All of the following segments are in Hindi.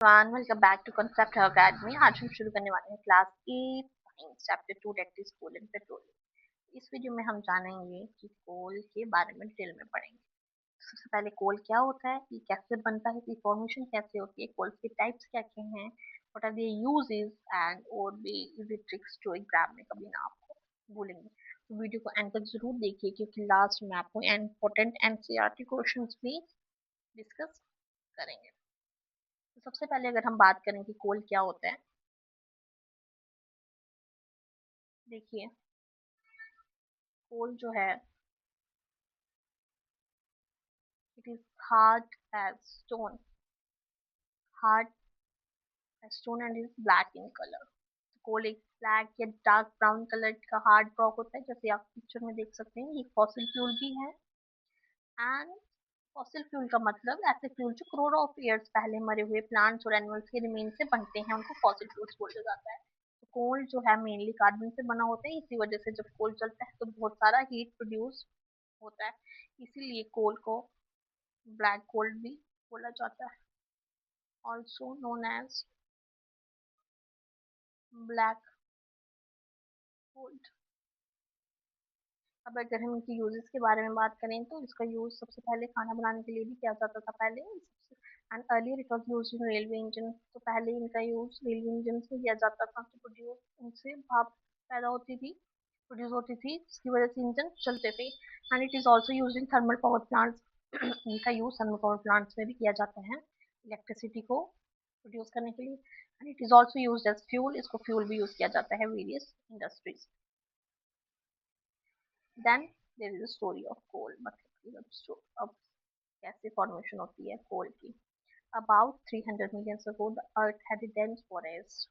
Welcome back to Concept Academy. आज हम शुरू करने वाले हैं class 8 science chapter 2 that is coal and petroleum. इस वीडियो में हम जानेंगे कि कोल के बारे में डिटेल में पढ़ेंगे। सबसे पहले कोल क्या होता है, ये कैसे बनता है, इसकी फॉर्मेशन कैसे होती है, कोल के टाइप्स क्या क्या हैं, what are their uses and और भी इजी ट्रिक्स जो एग्जाम में कभी ना आपको भूलेंगे। तो वीडियो को एंड तक जरूर देखिए क्योंकि लास्ट में आपको इंपॉर्टेंट एनसीईआरटी क्वेश्चंस भी डिस्कस करेंगे। तो सबसे पहले अगर हम बात करें कि कोल क्या होता है, देखिए कोल जो है it is hard as stone, hard as stone and is black in colour. Coal एक ब्लैक या डार्क ब्राउन कलर का हार्ड रॉक होता है, जैसे आप पिक्चर में देख सकते हैं। ये फॉसिल फ्यूल भी है एंड फॉसिल फ्यूल का मतलब ऐसे फ्यूल जो करोड़ों ऑफ ईयर्स पहले मरे हुए प्लांट्स और एनिमल्स के रिमेन से बनते हैं, उनको फॉसिल फ्यूल्स बोला जाता है। तो कोल जो है मेनली कार्बन से बना होता है, इसी वजह से जब कोल जलता है तो बहुत सारा हीट प्रोड्यूस होता है, इसीलिए कोल को ब्लैक गोल्ड भी बोला जाता है, also known as black gold. अब अगर हम इनकी यूजेस के बारे में बात करें तो इसका यूज सबसे पहले खाना बनाने के लिए भी किया जाता था पहले, and earlier it was used in railway engine. तो पहले इनका यूज रेलवे इंजन से किया जाता था, तो प्रोड्यूस उनसे भाप पैदा होती थी, प्रोड्यूस होती थी, जिसकी वजह से इंजन चलते थे। And it is also use in thermal power plants. इनका यूज थर्मल पावर प्लांट्स में भी किया जाता है इलेक्ट्रिसिटी को प्रोड्यूस करने के लिए। And it is also use as fuel, इसको फ्यूल भी यूज किया जाता है various industries. Then there is a story of coal, मतलब अब कैसे फॉर्मेशन होती है कोल की। About 300 million years ago, the Earth had a dense forest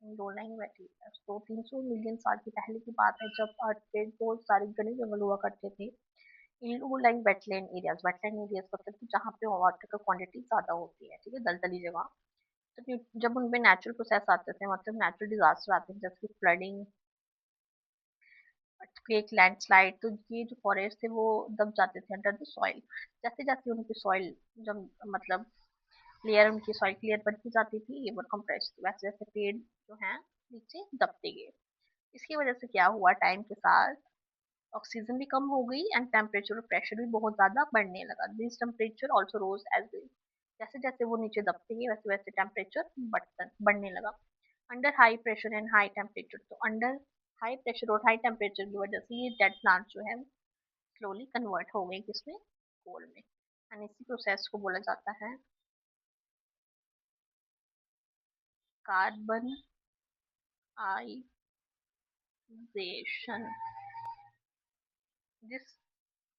in low-lying wetlands. तो 300 मिलियन साल की पहले की बात है, जब अर्थ पे बहुत सारे घने जंगल हुआ करते थे। इन लोw-lying wetland areas मतलब कि जहाँ पे वाटर का क्वांटिटी ज्यादा होती है, ठीक है, दलदली जगह। तो जब उनपे नेचुरल प्रोसेस आते थे, मतलब नेचुरल डिजास्टर आते हैं जैसे फ्लडिंग, क्वेक, लैंडस्लाइड, तो ये जो फॉरेस्ट थे वो दब जाते थे अंडर द सॉइल। जैसे जैसे उनकी सॉइल जब मतलब लेयर उनकी सॉइल क्लियर बनती जाती थी, ये वर कंप्रेस्ड, वैसे वैसे पेड़ जो हैं नीचे दबते गए। इसकी वजह से क्या हुआ, टाइम के साथ ऑक्सीजन भी कम हो गई एंड टेम्परेचर और प्रेशर भी बहुत ज्यादा बढ़ने लगा। This temperature also rose as well, जैसे जैसे वो नीचे दबते गए वैसे वैसे टेम्परेचर बढ़ने लगा। Under high pressure and high temperature, तो अंडर हाई प्रेशर और हाई टेम्परेचर की वजह से ये डेड प्लांट जो है स्लोली कन्वर्ट हो गए किसमें, कोल में। एंड इसी प्रोसेस को बोला जाता है कार्बन आइजेशन। जिस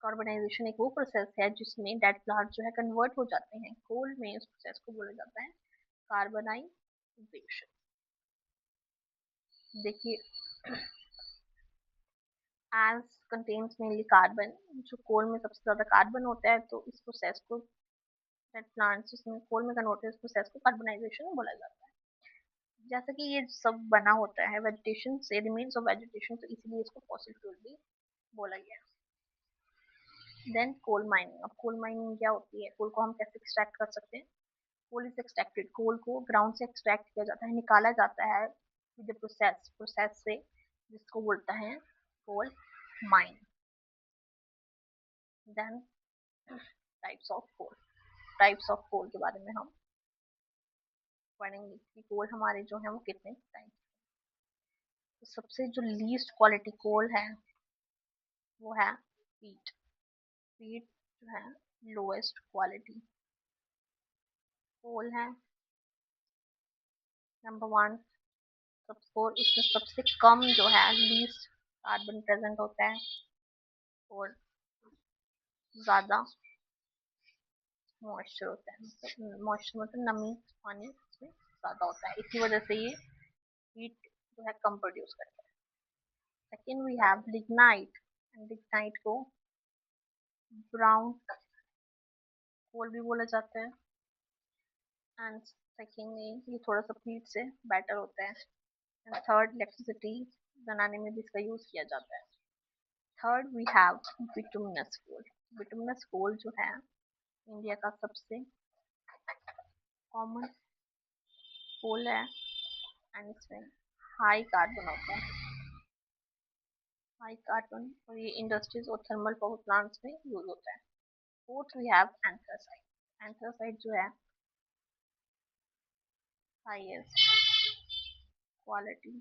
कार्बनाइजेशन एक वो प्रोसेस है जिसमें डेड प्लांट जो है कन्वर्ट हो जाते हैं कोल में, उस प्रोसेस को बोला जाता है कार्बनाइजेशन। देखिए एज कंटेन्स मेनली कार्बन, जो कोल में सबसे ज्यादा कार्बन होता है, तो इस प्रोसेस को डेड प्लांट्स जिसमें कोल में कन्वर्ट होते हैं, इस प्रोसेस को कार्बनाइजेशन बोला जाता है। जैसा कि ये सब बना होता है वेजिटेशन से, रिमेन्स ऑफ वेजिटेशन, तो इसीलिए इसको फॉसिल फ्यूल भी बोला गया। Then coal mining. अब कोल माइनिंग क्या होती है, कोल को हम कैसे एक्सट्रैक्ट कर सकते हैं। कोल इज एक्सट्रैक्टेड, कोल को ग्राउंड से एक्सट्रैक्ट किया जाता है, निकाला जाता है विद प्रोसेस से, जिसको बोलता है coal mine. Then types of coal, types of coal के बारे में हम पढ़ेंगे कि कोल हमारे जो है वो कितने टाइप। तो सबसे जो लीस्ट क्वालिटी कोल है वो है पीट। पीट जो है लोएस्ट क्वालिटी कोल है। नंबर वन, सबको इसमें सबसे कम जो है लीस्ट कार्बन प्रेजेंट होता है और ज्यादा मॉइस्चर होता है, मतलब मॉइस्चर मतलब नमी, पानी इसमें ज्यादा होता है, इसी वजह से ये हीट जो है कम प्रोड्यूस करता है। Second we have lignite, and lignite को ब्राउन कोल भी बोला जाता है। एंड सेकेंड ये थोड़ा सा पीट से बेटर होता है। एंड थर्ड, इलेक्ट्रिसिटी बनाने में भी इसका यूज किया जाता है। Third we have bituminous coal. Bituminous coal जो है इंडिया का सबसे कॉमन कोल है एंड इसमें हाई कार्बन होता है, हाई कार्बन, और ये इंडस्ट्रीज और थर्मल पावर प्लांट्स में यूज होता है। Fourth we have anthracite. Anthracite जो है हाईएस्ट क्वालिटी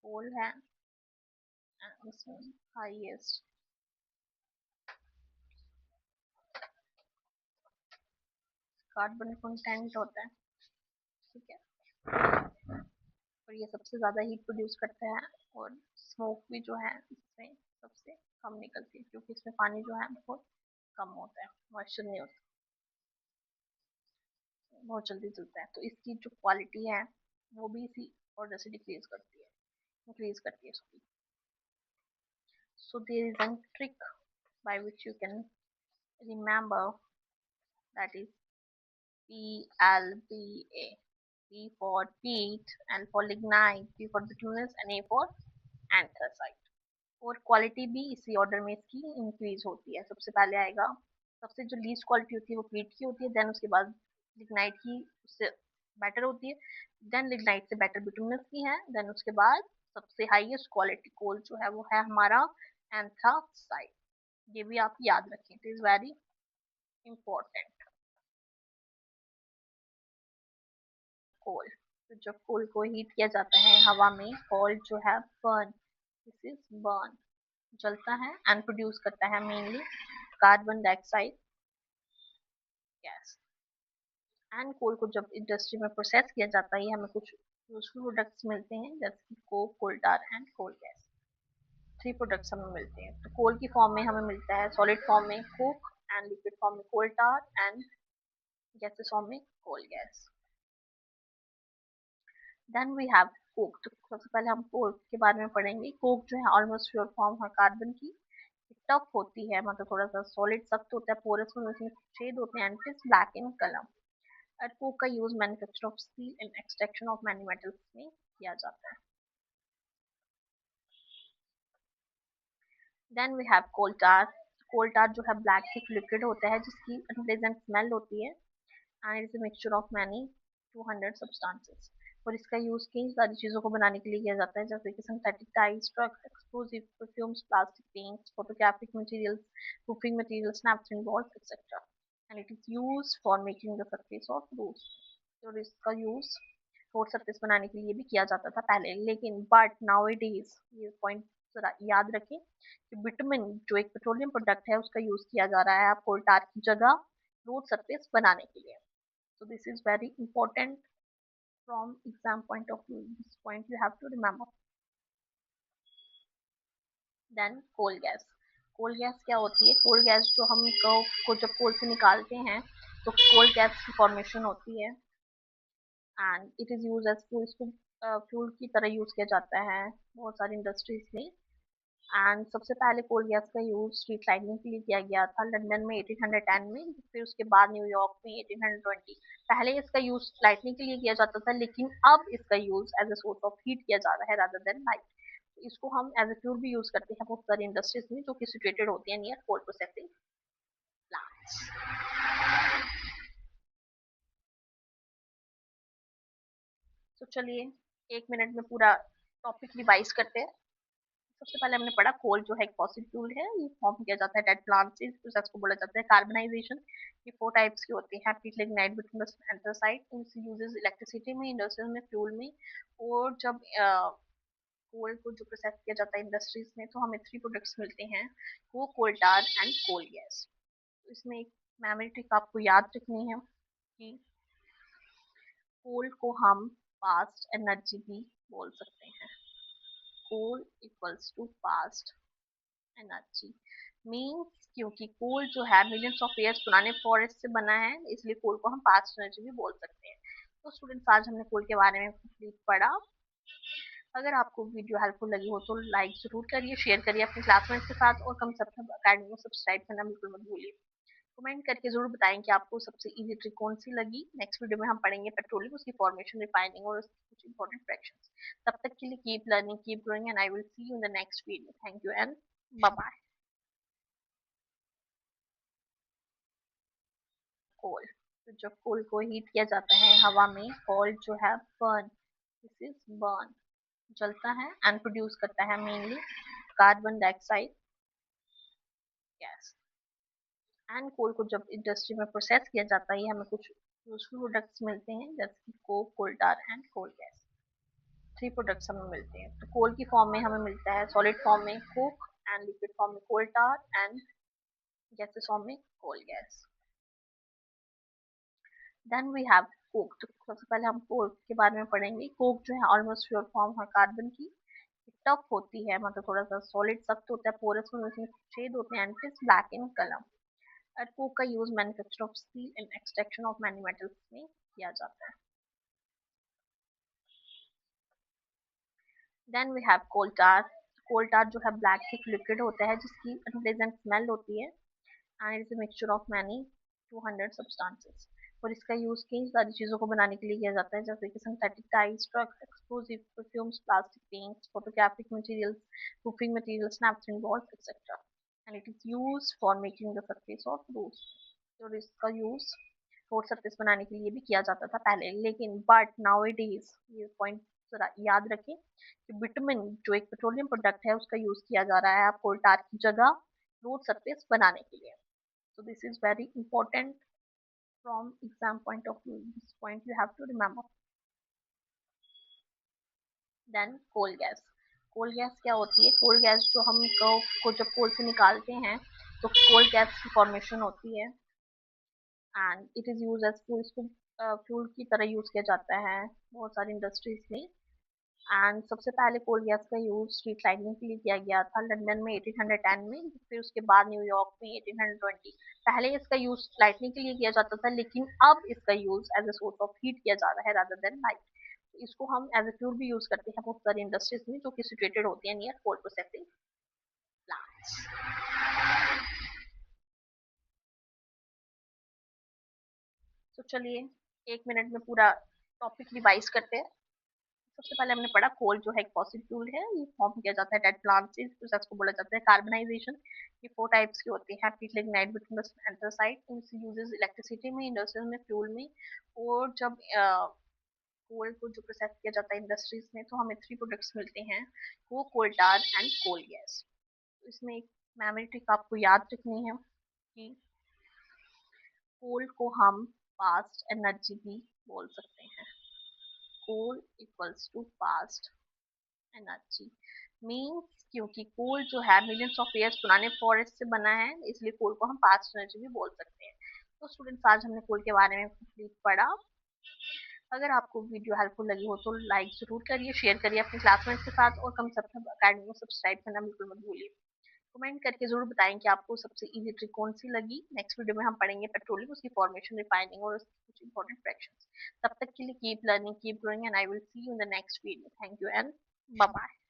कोल है एंड इसमें हाईएस्ट कार्बन कंटेंट होता है, ठीक है। और ये सबसे ज़्यादा हीट प्रोड्यूस करता है, और स्मोक भी जो है इसमें सबसे कम निकलती है क्योंकि इसमें पानी जो है बहुत कम होता है, मॉइस्चर नहीं होता, बहुत जल्दी जलता है। तो इसकी जो क्वालिटी है वो भी इसी ऑर्डर से डिक्रीज करती है, इंक्रीज करती है sorry. So there is a trick by which you can remember, that is PLBA. P for peat, L for lignite, B for bituminous and A for anthracite। और क्वालिटी भी इसी ऑर्डर में इसकी इंक्रीज होती है। सबसे पहले आएगा, सबसे जो लीस्ट क्वालिटी होती है वो पीट की होती है, देन उसके बाद लिग्नाइट की उससे बेटर होती है, देन लिग्नाइट से बेटर बिटुमिनस की है, देन उसके बाद सबसे हाईएस्ट क्वालिटी कोल जो है वो है हमारा एंथ्रासाइट। ये भी आप याद रखें, इट इज वेरी इंपॉर्टेंट। कोल, तो जब कोल को हीट किया जाता है हवा में, कोल जो है बर्न, दिस इज बर्न, जलता है एंड प्रोड्यूस करता है mainly carbon dioxide gas. And coal को जब इंडस्ट्री में प्रोसेस किया जाता है हमें कुछ यूजफुल प्रोडक्ट्स मिलते हैं, जैसे कि coke, coal tar and coal gas. Three products हमें मिलते हैं। तो कोल की फॉर्म में हमें मिलता है सॉलिड फॉर्म में कोक, एंड लिक्विड फॉर्म में coal tar, and gases form में coal gas. Then we have coke. तो सबसे पहले हम कोक के बारे में पढ़ेंगे। कोक जो है ऑलमोस्ट प्योर फॉर्म है कार्बन की, टफ होती है, मतलब थोड़ा सा सॉलिड सख्त होता है, पोरस में उसमें छेद होते हैं, and it is black in colour. और कोक का use manufacture of steel and extraction of many metals में किया जाता है। देन वी हैव कोल टार। कोल टार जो है ब्लैक थिक लिक्विड होता है जिसकी अनप्लेजेंट स्मेल होती है, and it is a mixture of many 200 substances. और इसका यूज कई सारी चीजों को बनाने के लिए किया जाता है, जैसे कि synthetic dyes, drugs, explosive, perfumes, plastic paints, photographic materials, roofing materials, napkin walls etcetera. And it is used for making the surface of roads. और इसका यूज रोड सरफेस बनाने के लिए भी किया जाता था पहले, लेकिन बट नाउ इट इज, ये पॉइंट जरा याद रखें कि बिटुमिन जो एक पेट्रोलियम प्रोडक्ट है उसका यूज किया जा रहा है आप कोल टार की जगह रोड सरफेस बनाने के लिए। So this is very important from exam point of view. This point you have to remember. Then coal gas. Coal gas क्या होती है? कोल गैस जो हम को जब कोल से निकालते हैं तो कोल गैस की फॉर्मेशन होती है, and it is use as fuel. इसको फ्यूल की तरह यूज किया जाता है बहुत सारी इंडस्ट्रीज में। एंड सबसे पहले कोल गैस का यूज स्ट्रीट लाइटिंग के लिए किया गया था लंदन में 1810 में, फिर उसके बाद न्यूयॉर्क में 1820। पहले इसका यूज लाइटनिंग के लिए किया जाता था, लेकिन अब इसका use as a source of heat किया जा रहा है रादर देन लाइट। इसको हम एज अ फ्यूल भी यूज करते हैं बहुत सारी इंडस्ट्रीज में जो कि सिचुएटेड होती है नियर कोल प्रोसेसिंग प्लांट्स। तो चलिए 1 मिनट में पूरा टॉपिक रिवाइज करते हैं। सबसे पहले हमने पढ़ा कोल जो है एक फॉसिल फ्यूल है, ये फॉर्म किया जाता है डेड प्लांट से, इस प्रोसेस को बोला जाता है कार्बनाइजेशन। ये 4 टाइप्स की होती है, पीट, लिग्नाइट, बिटुमिनस, एंथ्रासाइट। इनसे यूजेस इलेक्ट्रिसिटी में, इंडस्ट्रीज में, फ्यूल में। और जब कोल को जो प्रोसेस किया जाता है इंडस्ट्रीज में तो हमें थ्री प्रोडक्ट्स मिलते हैं, वो कोल टार एंड कोल गैस। इसमें एक मेमोरी ट्रिक आपको याद रखनी है कि कोल को हम फास्ट एनर्जी भी बोल सकते हैं। Coal equals to fast energy means, क्योंकि कोल जो है मिलियंस ऑफ ईयर्स पुराने फॉरेस्ट से बना है, इसलिए कोल को हम फास्ट एनर्जी भी बोल सकते हैं। तो स्टूडेंट्स आज हमने कोल के बारे में कंप्लीट पढ़ा। अगर आपको वीडियो हेल्पफुल लगी हो तो लाइक जरूर करिए, शेयर करिए अपने क्लासमेट्स के साथ, और कम सब अकेडमी को सब्सक्राइब करना बिल्कुल मत भूलिए। कमेंट करके जरूर बताएं कि आपको सबसे इजी ट्रिक कौन सी लगी। नेक्स्ट वीडियो में हम पढ़ेंगे पेट्रोलियम, उसकी फॉर्मेशन, रिफाइनिंग और उसकी कुछ इंपॉर्टेंट फ्रैक्शंस। तब तक के लिए keep learning, keep growing, and I will see you in the next video. Thank you and bye bye. तो जब कोल को हीट किया जाता है हवा में, कोल जो है बर्न, दिस इज बर्न, जलता है एंड प्रोड्यूस करता है mainly carbon dioxide gas. And coal को जब इंडस्ट्री में प्रोसेस किया जाता है हमें कुछ यूजफुल प्रोडक्ट्स मिलते हैं, जैसे कि coke, coal tar and coal gas. 3 products हमें मिलते हैं। तो कोल की फॉर्म में हमें मिलता है सॉलिड फॉर्म में कोक, एंड लिक्विड फॉर्म में coal tar, and gases form में coal gas. Then we have coke. तो सबसे पहले हम कोक के बारे में पढ़ेंगे। कोक जो है ऑलमोस्ट प्योर फॉर्म है कार्बन की, टफ होती है, मतलब थोड़ा सा सॉलिड सख्त होता है, पोरस में उसमें छेद होते हैं, and it is black in colour. और कोक का use manufacture of steel and extraction of many metals में किया जाता है। देन वी हैव कोल टार। कोल टार जो है ब्लैक थिक लिक्विड होता है जिसकी अनप्लेजेंट स्मेल होती है, and it is a mixture of many 200 substances. और इसका यूज कई सारी चीजों को बनाने के लिए किया जाता है, जैसे कि synthetic dyes, drugs, explosive, perfumes, plastic paints, photographic materials, roofing materials, napkin walls etcetera. And it is used for making the surface of roads. और इसका यूज रोड सरफेस बनाने के लिए भी किया जाता था पहले, लेकिन बट नाउ इट इज, ये पॉइंट जरा याद रखें कि बिटुमेन जो एक पेट्रोलियम प्रोडक्ट है उसका यूज किया जा रहा है अब कोल टार की जगह रोड सरफेस बनाने के लिए। So this is very important from exam point of view. This point you have to remember. Then coal gas. Coal gas क्या होती है? कोल गैस जो हम को जब कोल से निकालते हैं तो कोल गैस की फॉर्मेशन होती है, and it is use as fuel. इसको फ्यूल की तरह यूज किया जाता है बहुत सारी इंडस्ट्रीज में। एंड सबसे पहले कोल गैस का यूज स्ट्रीट लाइटिंग के लिए किया गया था लंदन में 1810 में, फिर उसके बाद न्यूयॉर्क में 1820। पहले इसका यूज लाइटनिंग के लिए किया जाता था, लेकिन अब इसका use as a source of heat किया जा रहा है रादर देन लाइट। तो इसको हम एज अ फ्यूल भी यूज करते हैं बहुत सारी इंडस्ट्रीज में जो कि सिचुएटेड होती है नियर कोल प्रोसेसिंग प्लांट्स। तो चलिए 1 मिनट में पूरा टॉपिक रिवाइज करते हैं। सबसे पहले हमने पढ़ा कोल जो है एक फॉसिल फ्यूल है, ये फॉर्म किया जाता है डेड प्लांट से, इस प्रोसेस को बोला जाता है कार्बनाइजेशन। ये 4 टाइप्स के होते हैं, पीट लिग्नाइट, बिटुमिनस, एंथ्रासाइट। इनसे यूजेस इलेक्ट्रिसिटी में, इंडस्ट्रीज में, फ्यूल में। और जब कोल को जो प्रोसेस किया जाता है इंडस्ट्रीज में तो हमें 3 प्रोडक्ट्स मिलते हैं, वो कोल टार एंड कोल गैस। तो इसमें एक मेमोरी ट्रिक आपको याद रखनी है कि कोल को हम फास्ट एनर्जी भी बोल सकते हैं। Coal equals to fast energy means, क्योंकि कोल जो है मिलियंस ऑफ ईयर्स पुराने फॉरेस्ट से बना है, इसलिए कोल को हम फास्ट एनर्जी भी बोल सकते हैं। तो स्टूडेंट्स आज हमने कोल के बारे में कंप्लीट पढ़ा। अगर आपको वीडियो हेल्पफुल लगी हो तो लाइक जरूर करिए, शेयर करिए अपने क्लासमेट्स के साथ, और कम से कम अकेडमी को सब्सक्राइब करना बिल्कुल मत भूलिए। कमेंट करके जरूर बताएं कि आपको सबसे इजी ट्रिक कौन सी लगी। नेक्स्ट वीडियो में हम पढ़ेंगे पेट्रोलियम, उसकी फॉर्मेशन, रिफाइनिंग और उसके कुछ इंपॉर्टेंट फ्रैक्शंस। तब तक के लिए keep learning, keep growing, and I will see you in the next video. Thank you and bye bye.